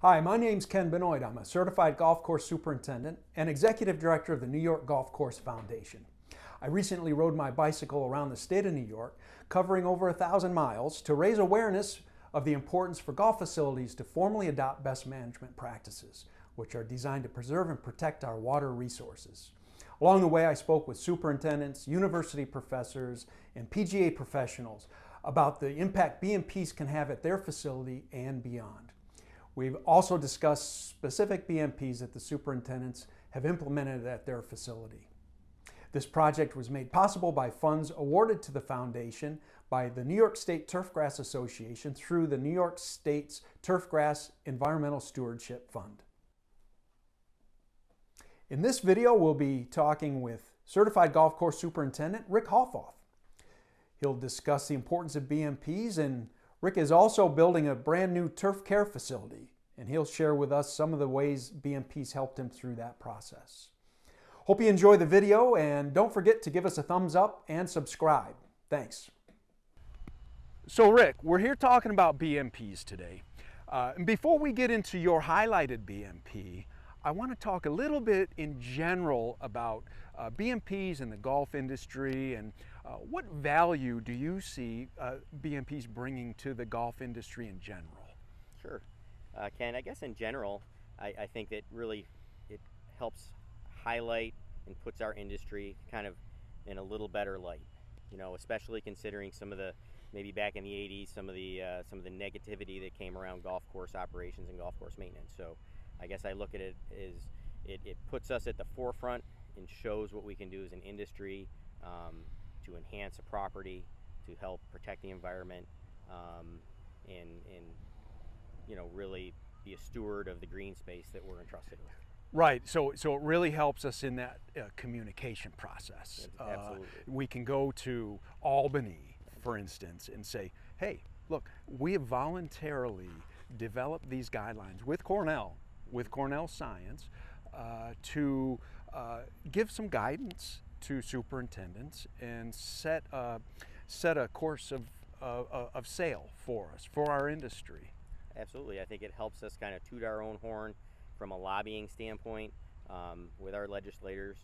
Hi, my name's Ken Benoit. I'm a certified golf course superintendent and executive director of the New York Golf Course Foundation. I recently rode my bicycle around the state of New York, covering over 1,000 miles, to raise awareness of the importance for golf facilities to formally adopt best management practices, which are designed to preserve and protect our water resources. Along the way, I spoke with superintendents, university professors, and PGA professionals about the impact BMPs can have at their facility and beyond. We've also discussed specific BMPs that the superintendents have implemented at their facility. This project was made possible by funds awarded to the foundation by the New York State Turfgrass Association through the New York State's Turfgrass Environmental Stewardship Fund. In this video, we'll be talking with Certified Golf Course Superintendent Rick Holfoth. He'll discuss the importance of BMPs, and Rick is also building a brand new turf care facility, and he'll share with us some of the ways BMPs helped him through that process. Hope you enjoy the video, and don't forget to give us a thumbs up and subscribe. Thanks. So Rick, we're here talking about BMPs today. And before we get into your highlighted BMP, I want to talk a little bit in general about BMPs in the golf industry, and what value do you see BMPs bringing to the golf industry in general? Sure. Ken, I guess in general, I think that really it helps highlight and puts our industry kind of in a little better light, you know, especially considering some of the, maybe back in the 80s, some of the negativity that came around golf course operations and golf course maintenance. So I guess I look at it as it puts us at the forefront and shows what we can do as an industry to enhance a property, to help protect the environment, and you know, really be a steward of the green space that we're entrusted with. Right, so it really helps us in that communication process. Absolutely. We can go to Albany, for instance, and say, hey, look, we have voluntarily developed these guidelines with Cornell Science, to give some guidance to superintendents and set a course of sale for us, for our industry. Absolutely. I think it helps us kind of toot our own horn from a lobbying standpoint with our legislators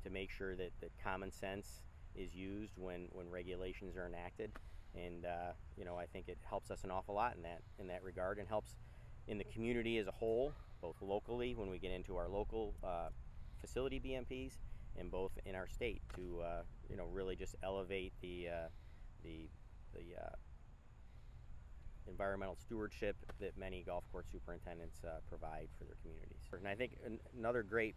to make sure that common sense is used when regulations are enacted. And you know, I think it helps us an awful lot in that regard, and helps in the community as a whole, both locally when we get into our local facility BMPs, and both in our state to you know, really just elevate the environmental stewardship that many golf course superintendents provide for their communities. And I think another great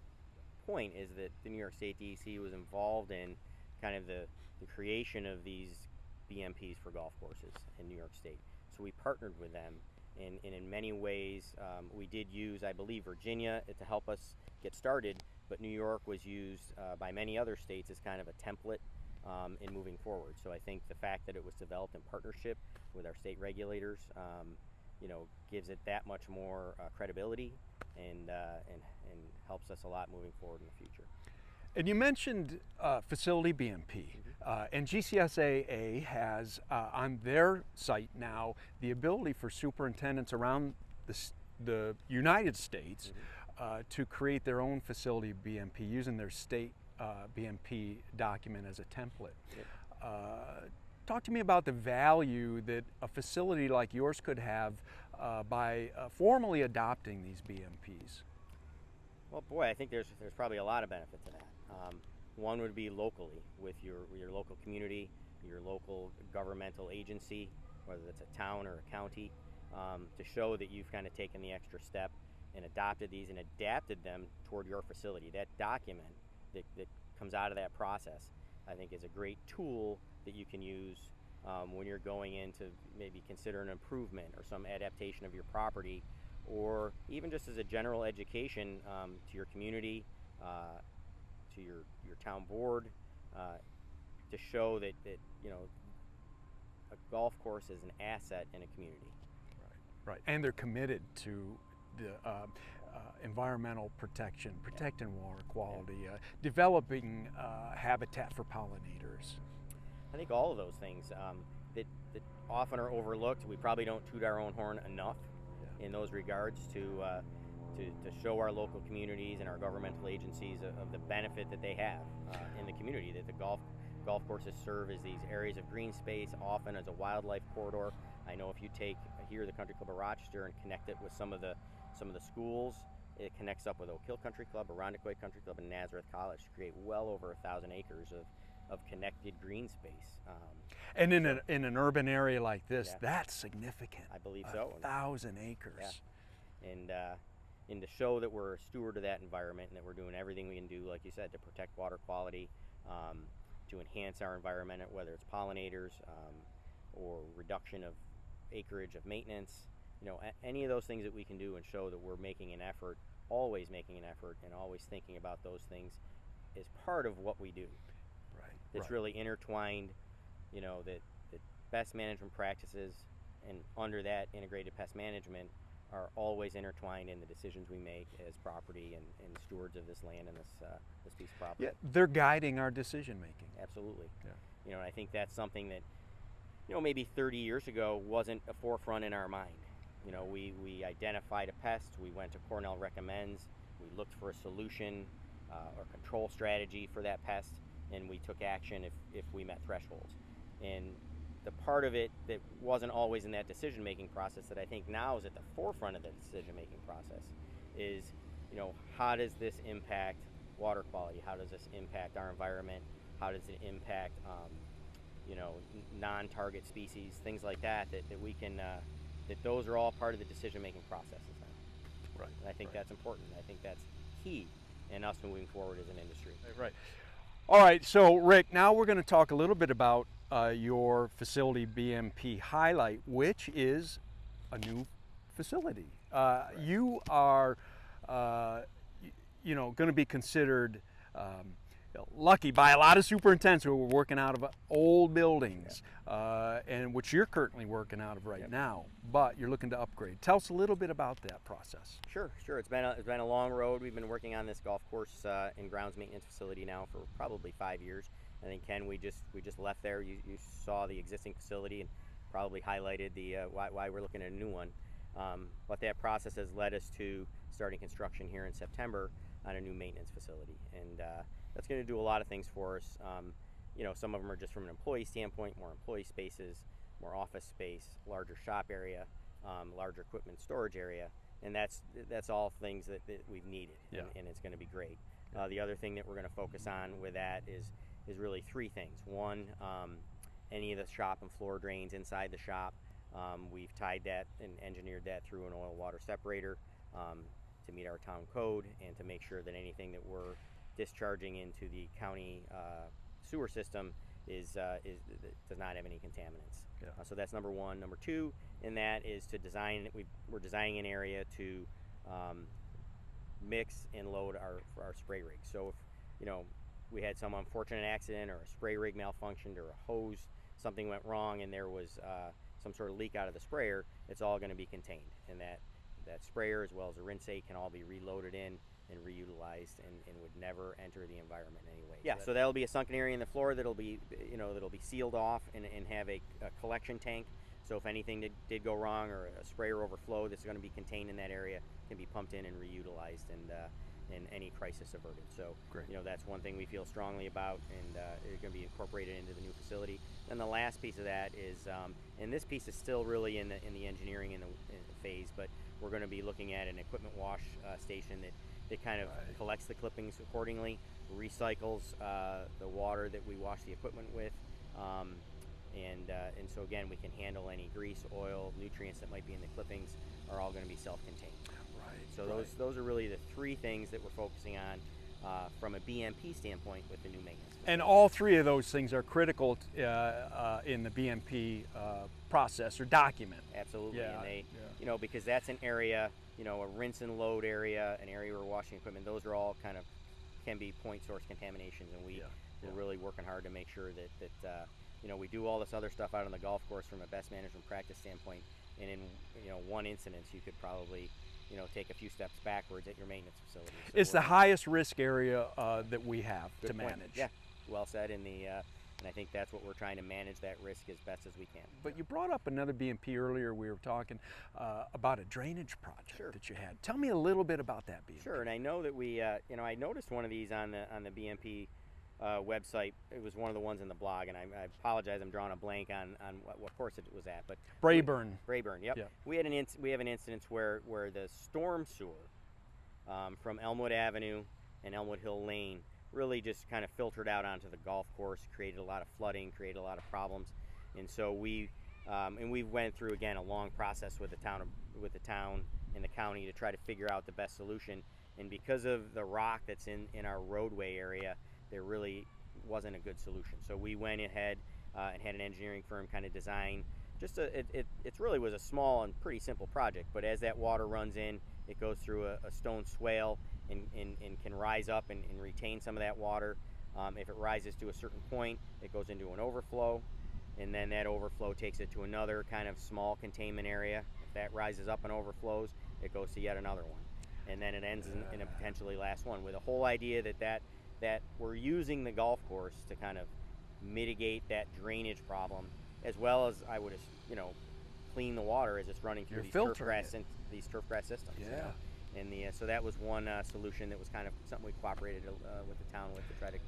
point is that the New York State DEC was involved in kind of the creation of these BMPs for golf courses in New York State. So we partnered with them, and in many ways we did use, I believe, Virginia to help us get started, but New York was used by many other states as kind of a template in moving forward. So I think the fact that it was developed in partnership with our state regulators, you know, gives it that much more credibility, and helps us a lot moving forward in the future. And you mentioned facility BMP, and GCSAA has on their site now the ability for superintendents around the United States to create their own facility BMP using their state BMP document as a template. Talk to me about the value that a facility like yours could have by formally adopting these BMPs. Well, boy, I think there's probably a lot of benefit to that. One would be locally with your local community, your local governmental agency, whether it's a town or a county, to show that you've kind of taken the extra step and adopted these and adapted them toward your facility. That document that comes out of that process, I think, is a great tool that you can use when you're going in to maybe consider an improvement or some adaptation of your property, or even just as a general education to your community, to your town board, to show that you know, a golf course is an asset in a community. Right, and they're committed to the environmental protection, protecting water quality, developing habitat for pollinators. I think all of those things that often are overlooked. We probably don't toot our own horn enough in those regards to show our local communities and our governmental agencies of the benefit that they have in the community. That the golf courses serve as these areas of green space, often as a wildlife corridor. I know if you take here the Country Club of Rochester and connect it with some of the schools, it connects up with Oak Hill Country Club, Irondequoit Country Club, and Nazareth College to create well over 1,000 acres of connected green space. And in an urban area like this, that's significant. I believe so. 1,000 acres. Yeah. And to show that we're a steward of that environment and that we're doing everything we can do, like you said, to protect water quality, to enhance our environment, whether it's pollinators or reduction of acreage of maintenance, any of those things that we can do and show that we're making an effort, always making an effort, and always thinking about those things is part of what we do. Right. It's really intertwined, that best management practices and under that integrated pest management are always intertwined in the decisions we make as property and stewards of this land and this piece of property. Yeah, they're guiding our decision making. Absolutely. Yeah. And I think that's something that, maybe 30 years ago wasn't a forefront in our mind. We identified a pest, we went to Cornell Recommends, we looked for a solution or control strategy for that pest, and we took action if we met thresholds. And the part of it that wasn't always in that decision-making process that I think now is at the forefront of the decision-making process is, how does this impact water quality? How does this impact our environment? How does it impact, non-target species, things like that we can, that those are all part of the decision-making processes now. Right. And I think that's important. I think that's key in us moving forward as an industry. Right. All right, so Rick, now we're going to talk a little bit about your facility BMP highlight, which is a new facility. You are, going to be considered lucky by a lot of superintendents who are working out of old buildings, and which you're currently working out of right now, but you're looking to upgrade. Tell us a little bit about that process. Sure. It's been a long road. We've been working on this golf course and grounds maintenance facility now for probably 5 years. I think, Ken, we just left there. You saw the existing facility and probably highlighted the why we're looking at a new one. But that process has led us to starting construction here in September on a new maintenance facility, and that's going to do a lot of things for us. Some of them are just from an employee standpoint, more employee spaces, more office space, larger shop area, larger equipment storage area, and that's all things that we've needed, and it's going to be great. The other thing that we're going to focus on with that is really three things. One, any of the shop and floor drains inside the shop, we've tied that and engineered that through an oil water separator to meet our town code and to make sure that anything that we're discharging into the county sewer system does not have any contaminants. So that's number one. Number two in that is to design. We're designing an area to mix and load our spray rigs. So if we had some unfortunate accident or a spray rig malfunctioned or a hose, something went wrong and there was some sort of leak out of the sprayer, it's all going to be contained, and that sprayer as well as the rinsate can all be reloaded in and reutilized and would never enter the environment anyway. So that'll be a sunken area in the floor that'll be sealed off and have a collection tank. So if anything did go wrong or a sprayer overflow that's going to be contained in that area can be pumped in and reutilized and any crisis averted. So that's one thing we feel strongly about, and it's going to be incorporated into the new facility. Then the last piece of that is, and this piece is still really in the engineering in the phase, but we're going to be looking at an equipment wash station that kind of collects the clippings accordingly, recycles the water that we wash the equipment with, and so again we can handle any grease, oil, nutrients that might be in the clippings are all going to be self-contained. So those are really the three things that we're focusing on from a BMP standpoint with the new maintenance. And all three of those things are critical in the BMP process or document. Absolutely, and they, because that's an area, a rinse and load area, an area where we're washing equipment. Those are all can be point source contaminations, and we're really working hard to make sure that we do all this other stuff out on the golf course from a best management practice standpoint, and in one incident you could probably take a few steps backwards at your maintenance facility. So it's the highest risk area that we have to manage. Yeah, well said. And I think that's what we're trying to manage, that risk as best as we can. But you brought up another BMP earlier. We were talking about a drainage project that you had. Tell me a little bit about that BMP. Sure. And I know that we, I noticed one of these on the BMP website. It was one of the ones in the blog, and I apologize, I'm drawing a blank on what course it was at, but Braeburn. Yep. We have an instance where the storm sewer from Elmwood Avenue and Elmwood Hill Lane really just kind of filtered out onto the golf course, created a lot of flooding, created a lot of problems, and so we went through again a long process with the town and the county to try to figure out the best solution. And because of the rock that's in our roadway area, there really wasn't a good solution. So we went ahead and had an engineering firm kind of design. It really was a small and pretty simple project, but as that water runs in, it goes through a stone swale and can rise up and retain some of that water. If it rises to a certain point, it goes into an overflow, and then that overflow takes it to another kind of small containment area. If that rises up and overflows, it goes to yet another one, and then it ends in a potentially last one, with a whole idea that we're using the golf course to kind of mitigate that drainage problem, as well as clean the water as it's running through these turf grass systems. Yeah. And so that was one solution that was kind of something we cooperated with the town with to try to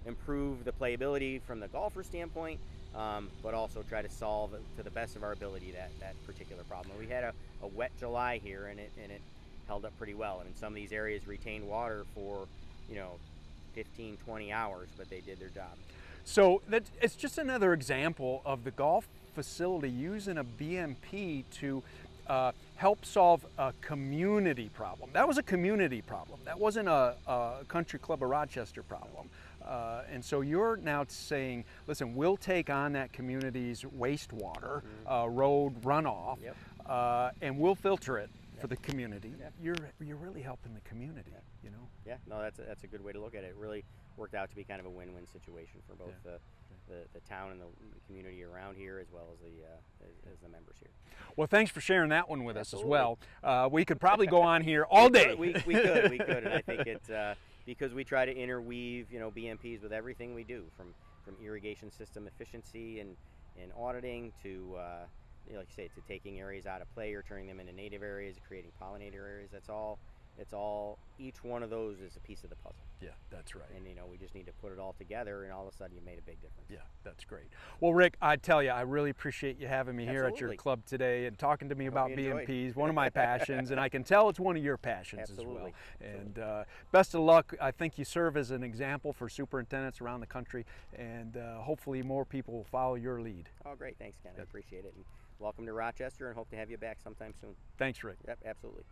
improve the playability from the golfer standpoint, but also try to solve to the best of our ability that particular problem. We had a wet July here, and it held up pretty well. I mean, some of these areas retained water for 15, 20 hours, but they did their job. So it's just another example of the golf facility using a BMP to help solve a community problem. That was a community problem. That wasn't a Country Club of Rochester problem. And so you're now saying, listen, we'll take on that community's wastewater, road runoff, and we'll filter it for the community. You're really helping the community, Yeah, no, that's a good way to look at it. It really worked out to be kind of a win-win situation for both the town and the community around here, as well as the members here. Well, thanks for sharing that one with us as well. We could probably go on here all day. We could, and I think it's because we try to interweave BMPs with everything we do, from irrigation system efficiency and auditing to like you say, to taking areas out of play or turning them into native areas, creating pollinator areas. It's all, each one of those is a piece of the puzzle. Yeah, that's right. And we just need to put it all together, and all of a sudden you made a big difference. Yeah, that's great. Well, Rick, I tell you, I really appreciate you having me here at your club today and talking to me about BMPs, one of my passions, and I can tell it's one of your passions as well. And best of luck. I think you serve as an example for superintendents around the country, and hopefully more people will follow your lead. Oh, great. Thanks, Ken. I appreciate it. And welcome to Rochester, and hope to have you back sometime soon. Thanks, Rick. Yep, absolutely.